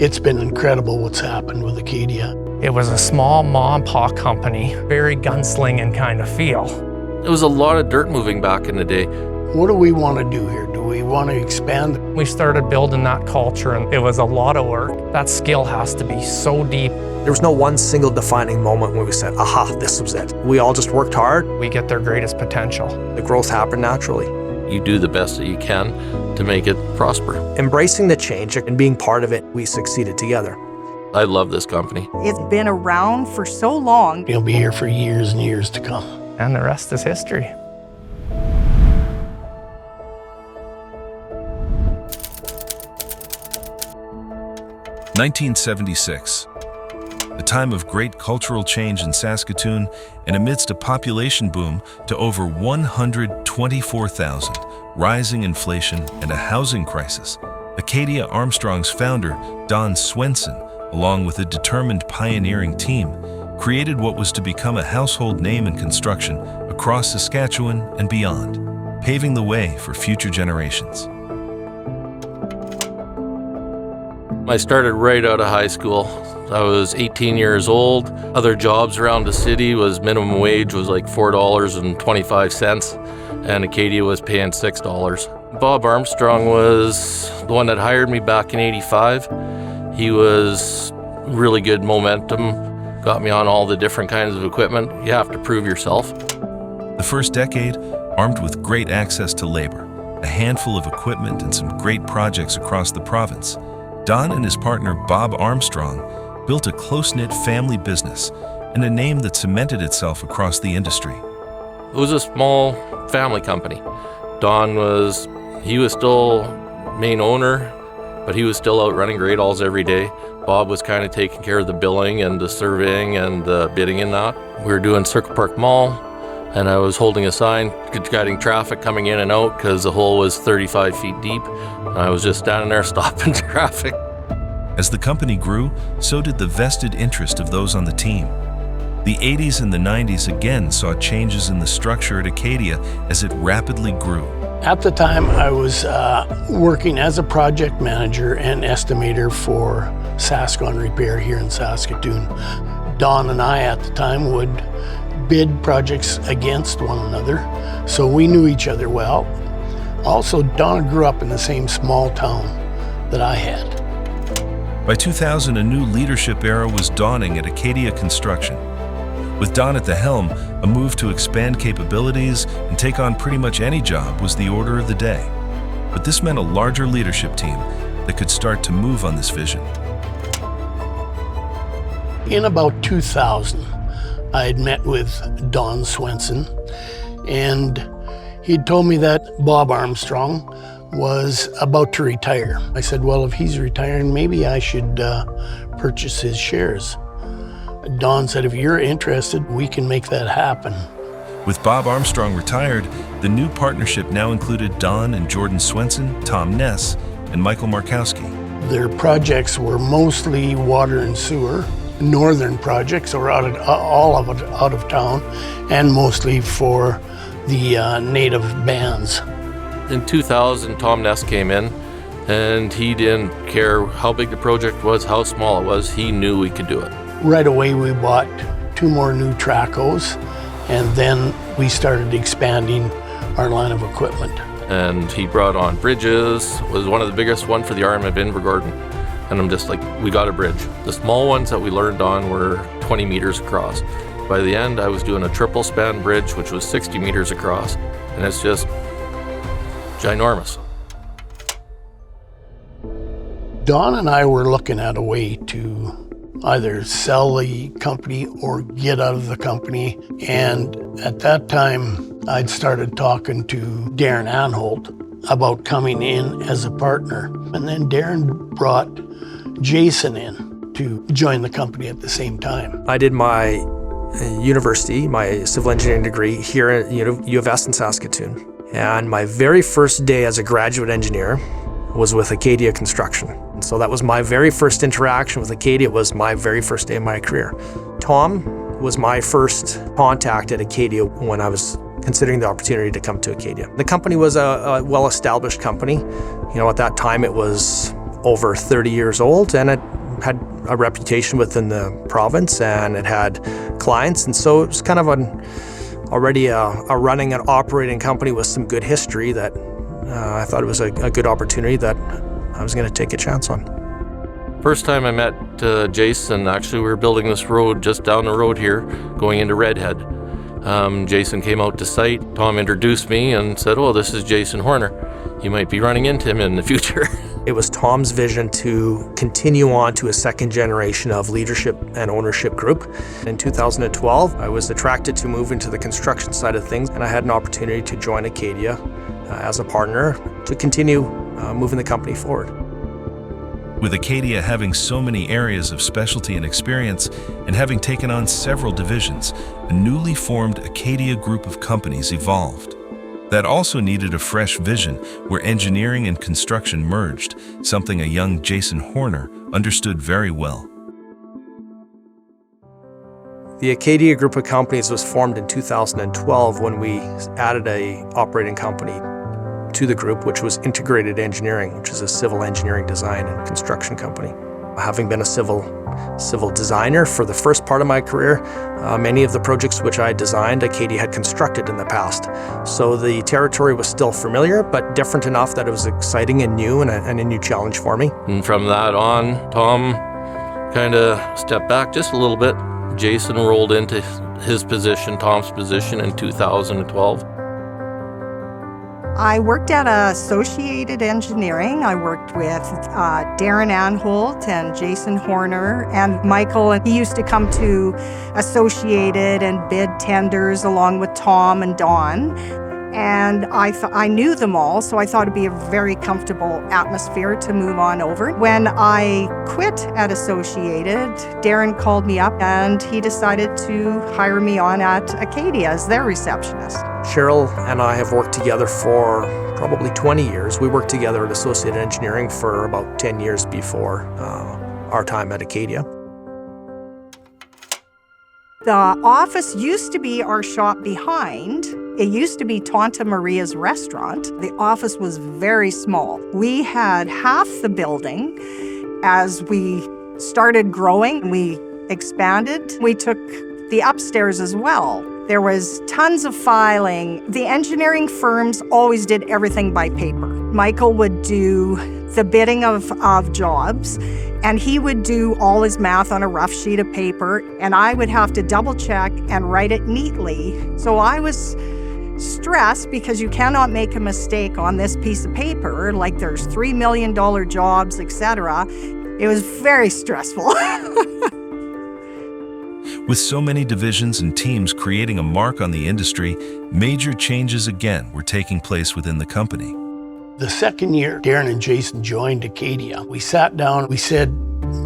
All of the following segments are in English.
It's been incredible what's happened with Acadia. It was a small mom and pop company, very gunslinging kind of feel. It was a lot of dirt moving back in the day. What do we want to do here? Do we want to expand? We started building that culture, and it was a lot of work. That skill has to be so deep. There was no one single defining moment when we said, aha, this was it. We all just worked hard. We get their greatest potential. The growth happened naturally. You do the best that you can to make it prosper. Embracing the change and being part of it, we succeeded together. I love this company. It's been around for so long. It'll be here for years and years to come. And the rest is history. (1976), a time of great cultural change in Saskatoon, and amidst a population boom to over 124,000, rising inflation, and a housing crisis, Acadia Armstrong's founder, Don Swenson, along with a determined pioneering team, created what was to become a household name in construction across Saskatchewan and beyond, paving the way for future generations. I started right out of high school. I was 18 years old. Other jobs around the city was minimum wage was like $4.25, and Acadia was paying $6. Bob Armstrong was the one that hired me back in '85. He was really good momentum, got me on all the different kinds of equipment. You have to prove yourself. The first decade, armed with great access to labor, a handful of equipment, and some great projects across the province, Don and his partner Bob Armstrong built a close-knit family business and a name that cemented itself across the industry. It was a small family company. Don was still main owner, but he was still out running great alls every day. Bob was kind of taking care of the billing and the surveying and the bidding in that. We were doing Circle Park Mall, and I was holding a sign guiding traffic coming in and out because the hole was 35 feet deep. And I was just standing there stopping traffic. As the company grew, so did the vested interest of those on the team. The 80s and the 90s again saw changes in the structure at Acadia as it rapidly grew. At the time, I was working as a project manager and estimator for Saskon Repair here in Saskatoon. Don and I at the time would bid projects against one another, so we knew each other well. Also, Don grew up in the same small town that I had. By 2000, a new leadership era was dawning at Acadia Construction. With Don at the helm, a move to expand capabilities and take on pretty much any job was the order of the day. But this meant a larger leadership team that could start to move on this vision. In about 2000, I had met with Don Swenson, and he'd told me that Bob Armstrong was about to retire. I said, well, if he's retiring, maybe I should purchase his shares. Don said, if you're interested, we can make that happen. With Bob Armstrong retired, the new partnership now included Don and Jordan Swenson, Tom Ness, and Michael Markowski. Their projects were mostly water and sewer, northern projects, or all of it out of town, and mostly for the native bands. In 2000, Tom Ness came in, and he didn't care how big the project was, how small it was. He knew we could do it. Right away, we bought 2 more new Tracos, and then we started expanding our line of equipment. And he brought on bridges, was one of the biggest one for the Arm of Invergordon. And I'm just like, we got a bridge. The small ones that we learned on were 20 meters across. By the end, I was doing a triple span bridge, which was 60 meters across. And it's just ginormous. Don and I were looking at a way to either sell the company or get out of the company. And at that time, I'd started talking to Darren Anholt about coming in as a partner. And then Darren brought Jason in to join the company at the same time. I did my university, my civil engineering degree here at U of S in Saskatoon. And my very first day as a graduate engineer was with Acadia Construction. And so that was my very first interaction with Acadia. It was my very first day of my career. Tom was my first contact at Acadia when I was considering the opportunity to come to Acadia. The company was a well-established company. You know, at that time it was over 30 years old, and it had a reputation within the province, and it had clients, and so it was kind of already a running and operating company with some good history that I thought it was a good opportunity that I was going to take a chance on. First time I met Jason, actually we were building this road just down the road here, going into Redhead. Jason came out to site, Tom introduced me and said, "Oh, this is Jason Horner. You might be running into him in the future." It was Tom's vision to continue on to a second generation of leadership and ownership group. In 2012, I was attracted to move into the construction side of things, and I had an opportunity to join Acadia as a partner to continue moving the company forward. With Acadia having so many areas of specialty and experience, and having taken on several divisions, a newly formed Acadia Group of Companies evolved. That also needed a fresh vision where engineering and construction merged, something a young Jason Horner understood very well. The Acadia Group of Companies was formed in 2012 when we added an operating company to the group, which was Integrated Engineering, which is a civil engineering design and construction company. Having been a civil designer for the first part of my career, many of the projects which I designed, Acadia had constructed in the past. So the territory was still familiar, but different enough that it was exciting and new and a new challenge for me. And from that on, Tom kind of stepped back just a little bit. Jason rolled into his position, Tom's position, in 2012. I worked at Associated Engineering. I worked with Darren Anholt and Jason Horner and Michael. And he used to come to Associated and bid tenders along with Tom and Don. And I knew them all, so I thought it'd be a very comfortable atmosphere to move on over. When I quit at Associated, Darren called me up and he decided to hire me on at Acadia as their receptionist. Cheryl and I have worked together for probably 20 years. We worked together at Associated Engineering for about 10 years before our time at Acadia. The office used to be our shop behind. It used to be Tanta Maria's restaurant. The office was very small. We had half the building. As we started growing, we expanded. We took the upstairs as well. There was tons of filing. The engineering firms always did everything by paper. Michael would do the bidding of jobs, and he would do all his math on a rough sheet of paper, and I would have to double check and write it neatly. So I was stressed because you cannot make a mistake on this piece of paper, like there's $3 million jobs, etc. It was very stressful. With so many divisions and teams creating a mark on the industry, major changes again were taking place within the company. The second year Darren and Jason joined Acadia, we sat down, we said,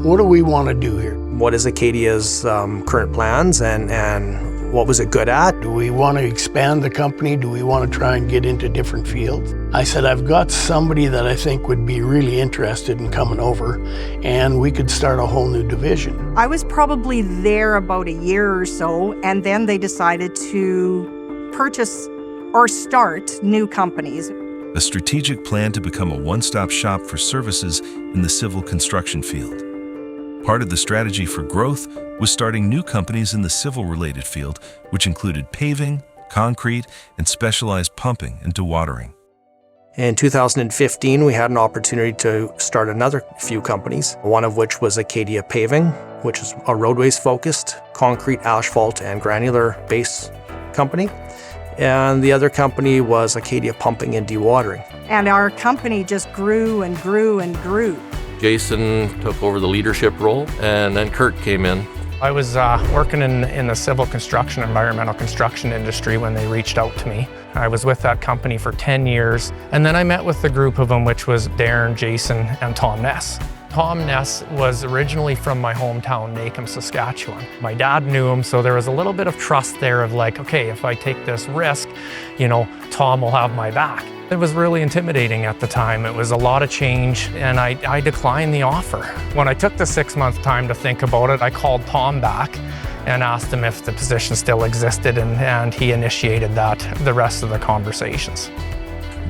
what do we want to do here? What is Acadia's current plans and what was it good at? Do we want to expand the company? Do we want to try and get into different fields? I said, I've got somebody that I think would be really interested in coming over, and we could start a whole new division. I was probably there about a year or so, and then they decided to purchase or start new companies. A strategic plan to become a one-stop shop for services in the civil construction field. Part of the strategy for growth was starting new companies in the civil-related field, which included paving, concrete, and specialized pumping and dewatering. In 2015, we had an opportunity to start another few companies, one of which was Acadia Paving, which is a roadways-focused concrete, asphalt, and granular base company. And the other company was Acadia Pumping and Dewatering. And our company just grew and grew and grew. Jason took over the leadership role, and then Kurt came in. I was working in the civil construction, environmental construction industry when they reached out to me. I was with that company for 10 years, and then I met with the group of them, which was Darren, Jason, and Tom Ness. Tom Ness was originally from my hometown, Nacum, Saskatchewan. My dad knew him, so there was a little bit of trust there of like, okay, if I take this risk, Tom will have my back. It was really intimidating at the time. It was a lot of change, and I declined the offer. When I took the 6-month time to think about it, I called Tom back and asked him if the position still existed, and he initiated the rest of the conversations.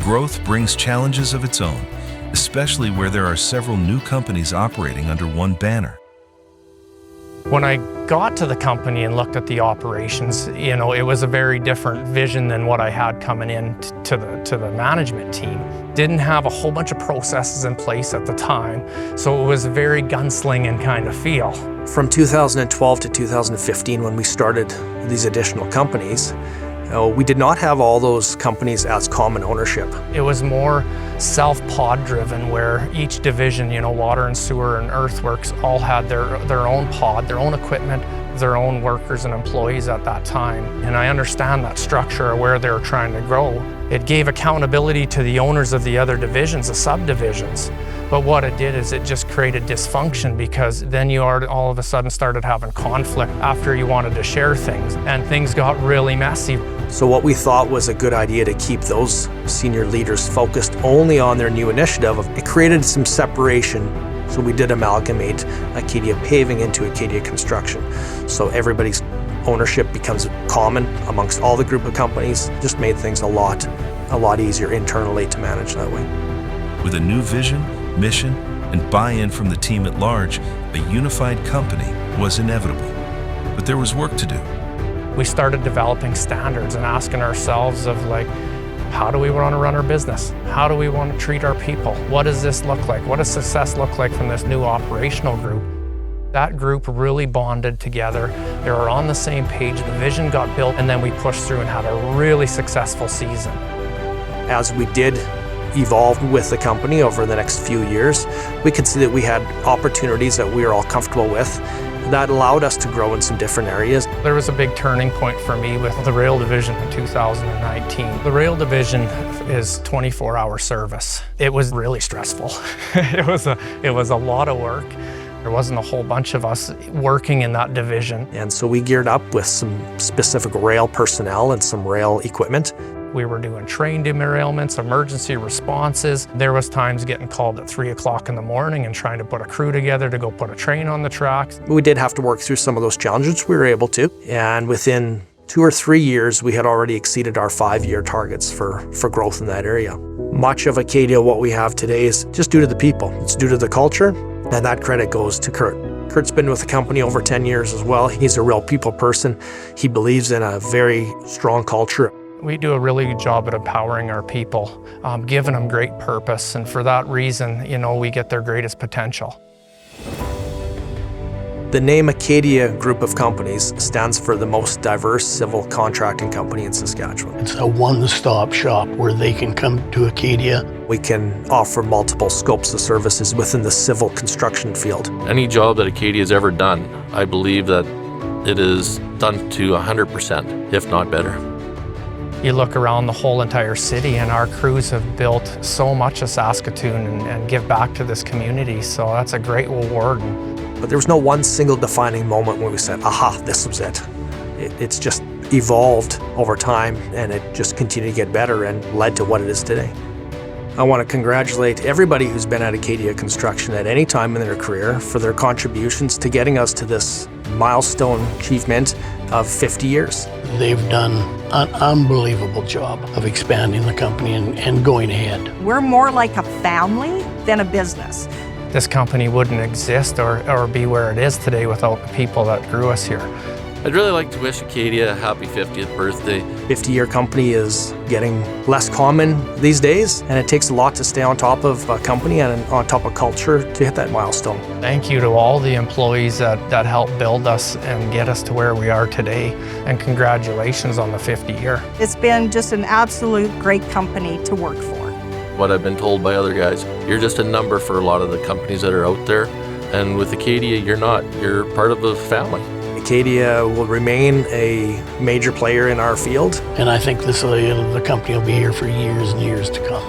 Growth brings challenges of its own, especially where there are several new companies operating under one banner. When I got to the company and looked at the operations, it was a very different vision than what I had coming in to the management team. Didn't have a whole bunch of processes in place at the time, so it was a very gunslinging kind of feel. From 2012 to 2015, when we started these additional companies, we did not have all those companies as common ownership. It was more self-pod driven, where each division, water and sewer and earthworks, all had their own pod, their own equipment, their own workers and employees at that time. And I understand that structure of where they were trying to grow. It gave accountability to the owners of the other divisions, the subdivisions. But what it did is it just created dysfunction, because then you all of a sudden started having conflict after you wanted to share things, and things got really messy. So what we thought was a good idea to keep those senior leaders focused only on their new initiative, it created some separation. So we did amalgamate Acadia Paving into Acadia Construction. So everybody's ownership becomes common amongst all the group of companies. Just made things a lot easier internally to manage that way. With a new vision, mission, and buy-in from the team at large, a unified company was inevitable. But there was work to do. We started developing standards and asking ourselves of how do we want to run our business? How do we want to treat our people? What does this look like? What does success look like from this new operational group? That group really bonded together. They were on the same page. The vision got built, and then we pushed through and had a really successful season. As we did evolve with the company over the next few years, we could see that we had opportunities that we were all comfortable with that allowed us to grow in some different areas. There was a big turning point for me with the rail division in 2019. The rail division is 24-hour service. It was really stressful. It was a lot of work. There wasn't a whole bunch of us working in that division. And so we geared up with some specific rail personnel and some rail equipment. We were doing train derailments, emergency responses. There was times getting called at 3 o'clock in the morning and trying to put a crew together to go put a train on the tracks. We did have to work through some of those challenges. We were able to. And within 2 or 3 years, we had already exceeded our 5-year targets for growth in that area. Much of Acadia, what we have today, is just due to the people. It's due to the culture, and that credit goes to Kurt. Kurt's been with the company over 10 years as well. He's a real people person. He believes in a very strong culture. We do a really good job at empowering our people, giving them great purpose, and for that reason, we get their greatest potential. The name Acadia Group of Companies stands for the most diverse civil contracting company in Saskatchewan. It's a one-stop shop where they can come to Acadia. We can offer multiple scopes of services within the civil construction field. Any job that Acadia has ever done, I believe that it is done to 100%, if not better. You look around the whole entire city, and our crews have built so much of Saskatoon and give back to this community, so that's a great reward. But there was no one single defining moment when we said, aha, this was it. It's just evolved over time, and it just continued to get better and led to what it is today. I want to congratulate everybody who's been at Acadia Construction at any time in their career for their contributions to getting us to this milestone achievement of 50 years. They've done an unbelievable job of expanding the company and going ahead. We're more like a family than a business. This company wouldn't exist or be where it is today without the people that grew us here. I'd really like to wish Acadia a happy 50th birthday. 50-year company is getting less common these days, and it takes a lot to stay on top of a company and on top of culture to hit that milestone. Thank you to all the employees that helped build us and get us to where we are today, and congratulations on the 50th year. It's been just an absolute great company to work for. What I've been told by other guys, you're just a number for a lot of the companies that are out there, and with Acadia, you're not. You're part of the family. Acadia will remain a major player in our field. And I think the company will be here for years and years to come.